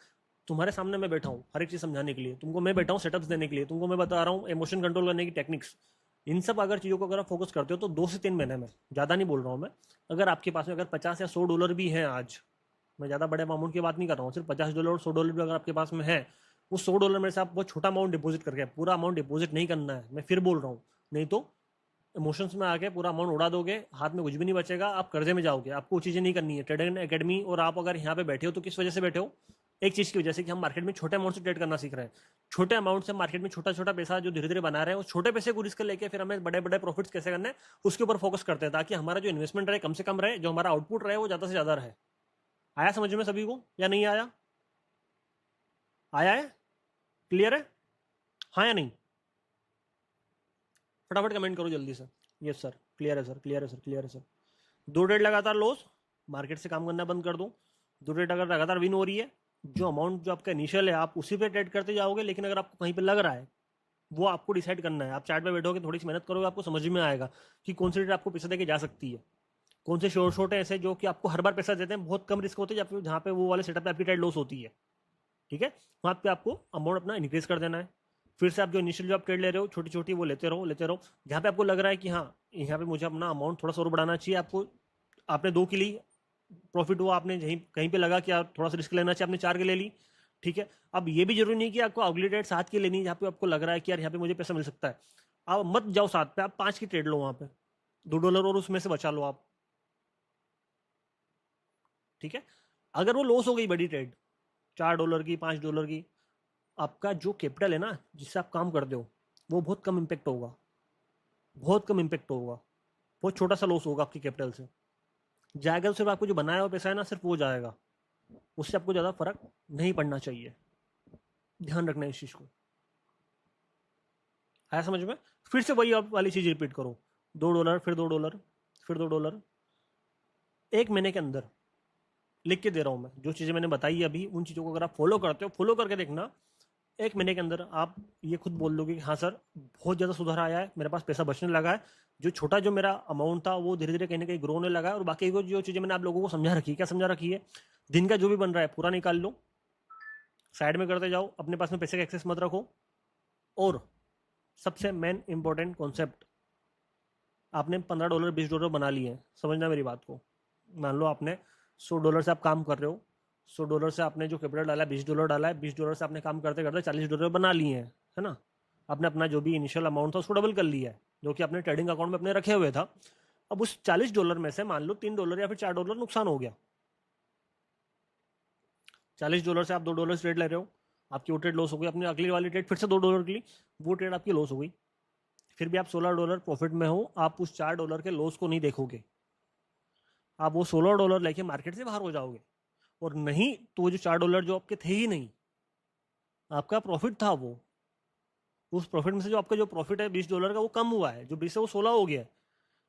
तुम्हारे सामने मैं बैठा हूँ हर एक चीज़ समझाने के लिए, तुमको मैं बैठा हूँ सेटअप्स देने के लिए, तुमको मैं बता रहा हूँ इमोशन कंट्रोल करने की टेक्निक्स। इन सब अगर चीज़ों को अगर आप फोकस करते हो तो 2 से 3 महीने में, ज़्यादा नहीं बोल रहा हूँ मैं, अगर आपके पास में अगर 50 या $100 भी हैं आज, मैं ज़्यादा बड़े अमाउंट की बात नहीं कर रहा हूँ, सिर्फ $50 और $100 भी अगर आपके पास में है, वो $100 में से आप बहुत छोटा अमाउंट डिपॉजिट करके, पूरा अमाउंट डिपॉजिट नहीं करना है, मैं फिर बोल रहा हूँ, नहीं तो इमोशंस में आके पूरा अमाउंट उड़ा दोगे, हाथ में कुछ भी नहीं बचेगा, आप कर्जे में जाओगे। आपको वो चीज़ें नहीं करनी है। ट्रेडिंग एकेडमी और आप अगर यहाँ पे बैठे हो तो किस वजह से बैठे हो? एक चीज़ की वजह से कि हम मार्केट में छोटे अमाउंट से ट्रेड करना सीख रहे हैं। छोटे अमाउंट से मार्केट में छोटा छोटा पैसा जो धीरे धीरे बना रहे हैं, उस छोटे पैसे को रिस्क लेके फिर हमें बड़े बड़े प्रॉफिट्स कैसे करने हैं उसके ऊपर फोकस करते हैं, ताकि हमारा जो इन्वेस्टमेंट रहे कम से कम रहे, जो हमारा आउटपुट रहे वो ज़्यादा से ज़्यादा रहे। आया समझ में सभी को या नहीं आया? आया है? क्लियर है? हाँ या नहीं? फटाफट कमेंट करो जल्दी से, यस सर, क्लियर है सर, क्लियर है सर, क्लियर है सर। 2 ट्रेड लगातार लॉस, मार्केट से काम करना बंद कर दो। 2 ट्रेड अगर लगातार विन हो रही है, जो अमाउंट जो आपका इनिशियल है आप उसी पे ट्रेड करते जाओगे, लेकिन अगर आपको कहीं पे लग रहा है, वो आपको डिसाइड करना है। आप चार्ट पे बैठोगे, थोड़ी सी मेहनत करोगे, आपको समझ में आएगा कि कौन सी ट्रेड आपको पैसा देके जा सकती है, कौन से शॉर्ट शॉर्ट है ऐसे जो कि आपको हर बार पैसा देते हैं, बहुत कम रिस्क होते हैं, जहाँ पे वो वाले सेटअप पे आपकी ट्रेड लॉस होती है, ठीक है। वहाँ पे आपको अमाउंट अपना इंक्रीज कर देना है। फिर से आप जो इनिशियल जो आप ट्रेड ले रहे हो छोटी छोटी, वो लेते रहो लेते रहो। जहाँ पे आपको लग रहा है कि हाँ यहाँ पे मुझे अपना अमाउंट थोड़ा सा और बढ़ाना चाहिए, आपको, आपने 2 की ली, प्रॉफिट हुआ, आपने कहीं कहीं पे लगा कि आप थोड़ा सा रिस्क लेना चाहिए, आपने 4 के ले ली, ठीक है। अब ये भी जरूरी नहीं कि आपको अगली ट्रेड 7 की लेनी है, जहाँ पे आपको लग रहा है कि यार यहाँ पे मुझे पैसा मिल सकता है। आप मत जाओ 7 पे, आप 5 की ट्रेड लो, वहाँ पे $2 और उसमें से बचा लो आप, ठीक है। अगर वो लॉस हो गई बड़ी ट्रेड, $4 की, $5 की, आपका जो कैपिटल है ना जिससे आप काम करते हो, वो बहुत कम इम्पेक्ट होगा, बहुत कम इम्पेक्ट होगा, बहुत छोटा सा लॉस होगा आपके कैपिटल से, जाएगा तो सिर्फ आपको जो बनाया हुआ पैसा है ना, सिर्फ वो जाएगा, उससे आपको ज़्यादा फर्क नहीं पड़ना चाहिए। ध्यान रखना है इस चीज़ को। आया समझ में? फिर से वही आप वाली चीज़ रिपीट करो, $2, फिर $2, फिर $2, 1 महीने के अंदर। लिख के दे रहा हूँ मैं, जो चीज़ें मैंने बताई अभी, उन चीज़ों को अगर आप फॉलो करते हो, फॉलो करके देखना, 1 महीने के अंदर आप ये खुद बोल दोगे कि हाँ सर, बहुत ज़्यादा सुधार आया है, मेरे पास पैसा बचने लगा है, जो छोटा जो मेरा अमाउंट था वो धीरे धीरे कहीं ना कहीं ग्रो होने लगा है। और बाकी जो चीज़ें मैंने आप लोगों को समझा रखी है, क्या समझा रखी है, दिन का जो भी बन रहा है पूरा निकाल लो, साइड में करते जाओ, अपने पास में पैसे का एक्सेस मत रखो। और सबसे मेन इंपॉर्टेंट कॉन्सेप्ट, आपने $15 $20 बना लिए हैं, समझना मेरी बात को। मान लो आपने $100 से आप काम कर रहे हो, $100 से आपने जो कैपिटल डाला है $20 डाला है, $20 से आपने काम करते करते $40 बना लिए हैं, है ना। आपने अपना जो भी इनिशियल अमाउंट था उसको डबल कर लिया है, जो कि अपने ट्रेडिंग अकाउंट में अपने रखे हुए था। अब उस $40 में से मान लो $3 या फिर $4 नुकसान हो गया। $40 से आप $2 ट्रेड ले रहे हो, आपकी वो ट्रेड लॉस हो गई, अपनी अगली वाली ट्रेड फिर से $2 की ली, वो ट्रेड आपकी लॉस हो गई। फिर भी आप $16 प्रॉफिट में हो, आप उस $4 के लॉस को नहीं देखोगे, आप वो $16 लेके मार्केट से बाहर हो जाओगे। और नहीं तो वो जो $4 जो आपके थे ही नहीं, आपका प्रॉफिट था वो, उस प्रॉफिट में से जो आपका जो प्रॉफिट है $20 का, वो कम हुआ है, जो 20 से वो 16 हो गया है।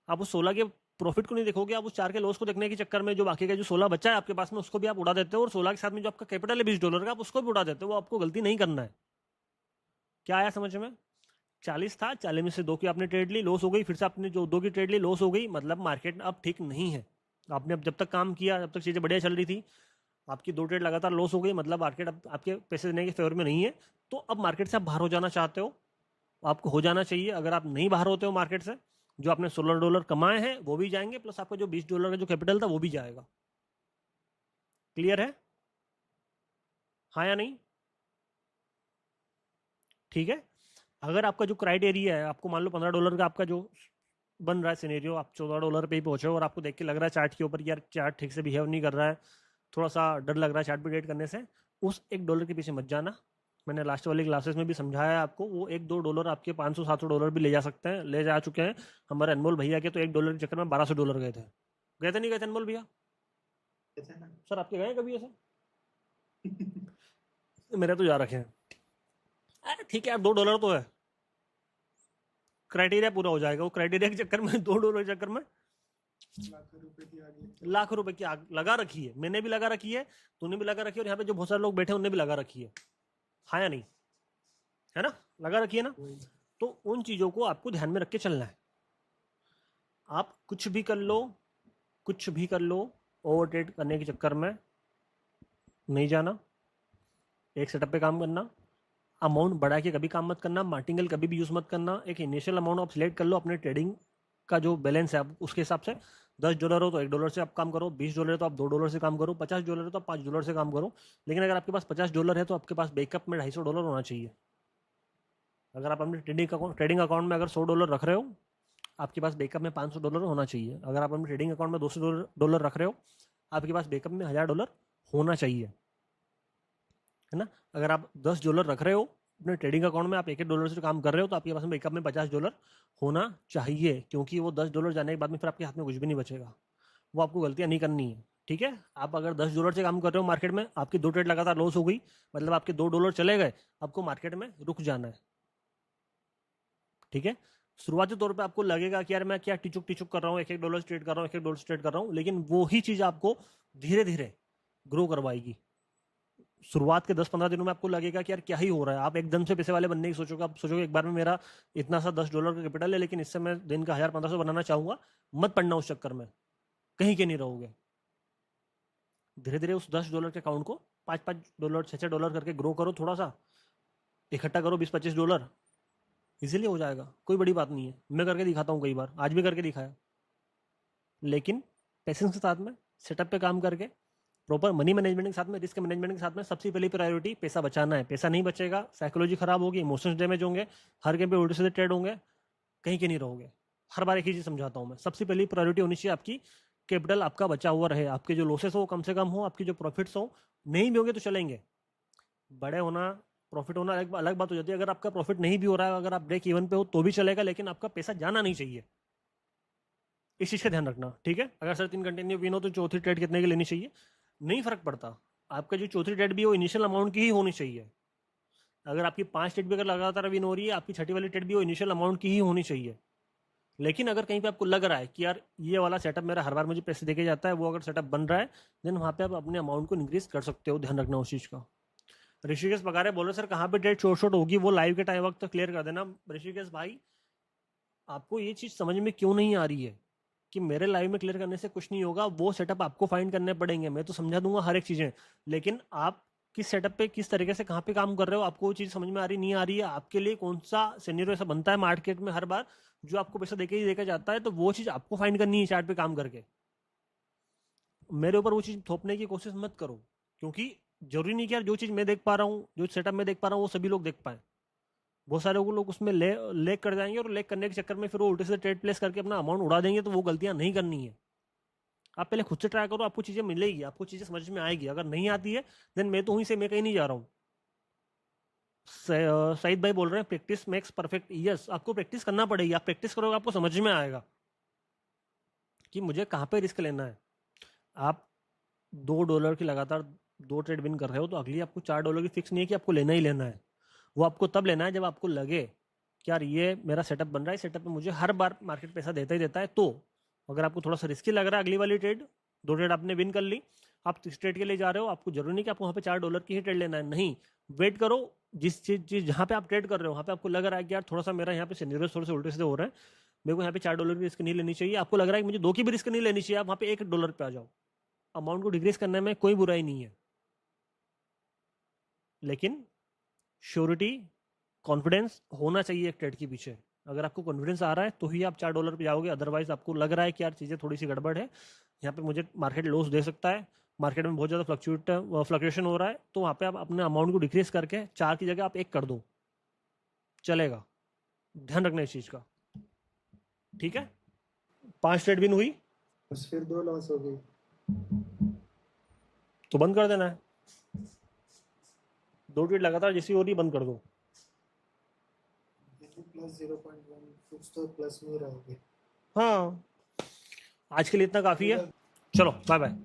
आप उस 16 के प्रॉफिट को नहीं देखोगे, आप उस 4 के लॉस को देखने के चक्कर में जो बाकी का जो 16 बचा है आपके पास में, उसको भी आप उड़ा देते हो। और 16 के साथ में जो आपका कैपिटल है $20 का, आप उसको भी उड़ा देते हो। वो आपको गलती नहीं करना है। क्या आया समझ में? 40 था, 40 में से 2 की आपने ट्रेड ली, लॉस हो गई, फिर से आपने जो 2 की ट्रेड ली, लॉस हो गई, मतलब मार्केट अब ठीक नहीं है। आपने अब जब तक काम किया, जब तक चीज़ें बढ़िया चल रही थी, आपकी 2 ट्रेड लगातार लॉस हो गई, मतलब मार्केट अब आपके पैसे देने के फेवर में नहीं है। तो अब मार्केट से आप बाहर हो जाना चाहते हो, आपको हो जाना चाहिए। अगर आप नहीं बाहर होते हो मार्केट से, जो आपने $16 कमाए हैं वो भी जाएंगे, प्लस आपका जो $20 का जो कैपिटल था वो भी जाएगा। क्लियर है? हाँ या नहीं? ठीक है। अगर आपका जो क्राइटेरिया है, आपको मान लो $15 का आपका जो बन रहा है सिनेरियो, आप $14 पे ही पहुंचे हो, और आपको देख के लग रहा है चार्ट के ऊपर यार चार्ट ठीक से बिहेव नहीं कर रहा है, थोड़ा सा डर लग रहा है चार्ट पे ट्रेड करने से, उस $1 के पीछे मत जाना। मैंने लास्ट वाली क्लासेस में भी समझाया है आपको, वो $1-2 आपके $500-700 भी ले जा सकते हैं, ले जा चुके हैं। हमारे अनमोल भैया के तो $1 के चक्कर में $1200 गए थे। गए थे नहीं गए थे अनमोल भैया? सर आपके गए कभी ऐसे? मेरे तो जा रखे हैं। अरे ठीक है यार, $2 तो है, क्राइटेरिया पूरा हो जाएगा। वो क्राइटेरिया के चक्कर में $2 के चक्कर में लाख रुपए की आग लगा रखी है। मैंने भी लगा रखी है, तूने भी लगा रखी है, और यहाँ पे जो बहुत सारे लोग बैठे हैं उन्होंने भी लगा रखी है। हाँ या नहीं? है ना, लगा रखी है ना। तो उन चीजों को आपको ध्यान में रख के चलना है। आप कुछ भी कर लो, कुछ भी कर लो, ओवर ट्रेड करने के चक्कर में नहीं जाना। एक सेटअप पे काम करना, अमाउंट बढ़ा के कभी काम मत करना, मार्टिंगल कभी भी यूज़ मत करना। एक इनिशियल अमाउंट आप सिलेक्ट कर लो अपने ट्रेडिंग का जो बैलेंस है, आप उसके हिसाब से $10 हो तो $1 से आप काम करो, $20 है तो आप $2 से काम करो, $50 है तो आप $5 से काम करो। लेकिन अगर आपके पास $50 है तो आपके पास बैकअप में $250 होना चाहिए। अगर आप अपने ट्रेडिंग अकाउंट में अगर $100 रख रहे हो, आपके पास बैकअप में $500 होना चाहिए। अगर आप अपने ट्रेडिंग अकाउंट में $200 रख रहे हो, आपके पास बैकअप में $1000 होना चाहिए, है ना। अगर आप $10 रख रहे हो अपने ट्रेडिंग अकाउंट में, आप $1 से काम कर रहे हो, तो आपके पास में बैकअप में $50 होना चाहिए, क्योंकि वो $10 जाने के बाद में फिर आपके हाथ में कुछ भी नहीं बचेगा। वो आपको गलतियां नहीं करनी है, ठीक है। आप अगर $10 से काम कर रहे हो मार्केट में, आपकी 2 ट्रेड लगातार लॉस हो गई, मतलब आपके $2 चले गए, आपको मार्केट में रुक जाना है, ठीक है। शुरुआती तौर पे आपको लगेगा कि यार मैं क्या टिचुक टिचुक कर रहा हूँ, $1 ट्रेड कर रहा हूँ, $1 ट्रेड कर रहा हूँ, लेकिन वो ही चीज आपको धीरे धीरे ग्रो करवाएगी। शुरुआत के 10-15 दिनों में आपको लगेगा कि यार क्या ही हो रहा है, आप एकदम से पैसे वाले बनने की सोचोगे। आप सोचोगे एक बार में मेरा इतना सा $10 का कैपिटल है, लेकिन इससे मैं दिन का 1000-1500 बनाना चाहूंगा। मत पड़ना उस चक्कर में, कहीं के नहीं रहोगे। धीरे धीरे उस $10 के अकाउंट को $5-5 $6-6 करके ग्रो करो, थोड़ा सा इकट्ठा करो, $20-25 इजीली हो जाएगा, कोई बड़ी बात नहीं है। मैं करके दिखाता हूँ, कई बार आज भी करके दिखाया। लेकिन पेशेंस के साथ में, सेटअप पे काम करके, प्रॉपर मनी मैनेजमेंट के साथ में, रिस्क मैनेजमेंट के साथ में, सबसे पहली प्रायोरिटी पैसा बचाना है। पैसा नहीं बचेगा, साइकोलॉजी खराब होगी, इमोशंस डैमेज होंगे, हर गेम पे उल्टे सीधे ट्रेड होंगे, कहीं के नहीं रहोगे। हर बार एक ही चीज समझाता हूँ मैं, सबसे पहली प्रायोरिटी होनी चाहिए आपकी कैपिटल आपका बचा हुआ रहे, आपके जो लॉसेस हो कम से कम हो, आपकी जो प्रॉफिट्स हो, नहीं भी होंगे तो चलेंगे। बड़े होना, प्रॉफिट होना अलग अलग बात हो जाती है। अगर आपका प्रॉफिट नहीं भी हो रहा है, अगर आप ब्रेक इवन पे हो तो भी चलेगा, लेकिन आपका पैसा जाना नहीं चाहिए, इस चीज़ का ध्यान रखना, ठीक है। अगर सर 3 कंटिन्यू विन हो तो चौथी ट्रेड कितने की लेनी चाहिए, नहीं फर्क पड़ता। आपका जो चौथी ट्रेड भी है वो इनिशियल अमाउंट की ही होनी चाहिए। अगर आपकी 5 ट्रेड भी अगर लगातार विन हो रही है, आपकी छठी वाली ट्रेड भी वो इनिशियल अमाउंट की ही होनी चाहिए। लेकिन अगर कहीं पे आपको लग रहा है कि यार ये वाला सेटअप मेरा हर बार मुझे पैसे देके जाता है, वो अगर सेटअप बन रहा है, देन वहाँ पे आप अपने अमाउंट को इंक्रीज कर सकते हो। ध्यान रखना उस चीज़ का। ऋषिकेश पकारे बोल रहे सर कहाँ पे ट्रेड शॉर्ट शॉर्ट होगी, वो लाइव के टाइम वक्त क्लियर कर देना। ऋषिकेश भाई, आपको ये चीज़ समझ में क्यों नहीं आ रही है कि मेरे लाइव में क्लियर करने से कुछ नहीं होगा, वो सेटअप आपको फाइंड करने पड़ेंगे। मैं तो समझा दूंगा हर एक चीज़ें, लेकिन आप किस सेटअप पे किस तरीके से कहाँ पे काम कर रहे हो, आपको वो चीज़ समझ में आ रही नहीं आ रही है। आपके लिए कौन सा सिनेरियो ऐसा बनता है मार्केट में हर बार जो आपको पैसा देके ही देकर जाता है, तो वो चीज़ आपको फाइंड करनी है चार्ट पे काम करके। मेरे ऊपर वो चीज़ थोपने की कोशिश मत करो, क्योंकि जरूरी नहीं कि यार जो चीज़ मैं देख पा रहा हूँ, जो सेटअप में देख पा रहा हूँ, वो सभी लोग देख पाए। बहुत सारे लोग उसमें लेग कर जाएंगे और लेग करने के चक्कर में फिर वो उल्टे से ट्रेड प्लेस करके अपना अमाउंट उड़ा देंगे। तो वो गलतियां नहीं करनी है। आप पहले खुद से ट्राई करो, आपको चीजें मिलेगी, आपको चीजें समझ में आएगी। अगर नहीं आती है देन मैं तो वहीं से, मैं कहीं नहीं जा रहा हूँ। सईद भाई बोल रहे हैं प्रैक्टिस मेक्स परफेक्ट। यस, आपको प्रैक्टिस करना पड़ेगी। आप प्रैक्टिस करोगे आपको समझ में आएगा कि मुझे कहाँ पे रिस्क लेना है। आप $2 की लगातार 2 ट्रेड विन कर रहे हो, तो अगली आपको $4 की फिक्स नहीं है कि आपको लेना ही लेना है। वो आपको तब लेना है जब आपको लगे कि यार ये मेरा सेटअप बन रहा है, सेटअप में मुझे हर बार मार्केट पैसा देता ही देता है। तो अगर आपको थोड़ा सा रिस्की लग रहा है अगली वाली ट्रेड, 2 ट्रेड आपने विन कर ली, आप 3 ट्रेड के लिए जा रहे हो, आपको जरूरी नहीं कि आपको वहाँ पे $4 की ही ट्रेड लेना है। नहीं, वेट करो। जिस चीज जहाँ पे आप ट्रेड कर रहे हो वहाँ पे आपको लग रहा है कि यार थोड़ा सा मेरा यहाँ पे सिनेरियो थोड़े से उल्टे से हो रहा है, मेरे को यहाँ पे $4 की रिस्क नहीं लेनी चाहिए, आपको लग रहा है कि मुझे 2 की भी रिस्क नहीं लेनी चाहिए, आप वहाँ पे $1 पे आ जाओ। अमाउंट को डिक्रीज करने में कोई बुराई नहीं है, लेकिन श्योरिटी, कॉन्फिडेंस होना चाहिए एक ट्रेड के पीछे। अगर आपको कॉन्फिडेंस आ रहा है तो ही आप $4 पे जाओगे। अदरवाइज आपको लग रहा है कि यार चीज़ें थोड़ी सी गड़बड़ है, यहाँ पे मुझे मार्केट लॉस दे सकता है, मार्केट में बहुत ज़्यादा फ्लक्चुएशन हो रहा है, तो वहाँ पे आप अपने अमाउंट को डिक्रीज करके 4 की जगह आप 1 कर दो, चलेगा। ध्यान रखना इस चीज़ का, ठीक है। 5 ट्रेड विन हुई बस फिर 2 लॉस हो गई तो बंद कर देना है। 2 ट्रेड लगातार जैसी हो रही बंद कर दो। प्लस 0.1 कुछ तो प्लस में रहोगे। हाँ, आज के लिए इतना काफ़ी है। चलो बाय बाय।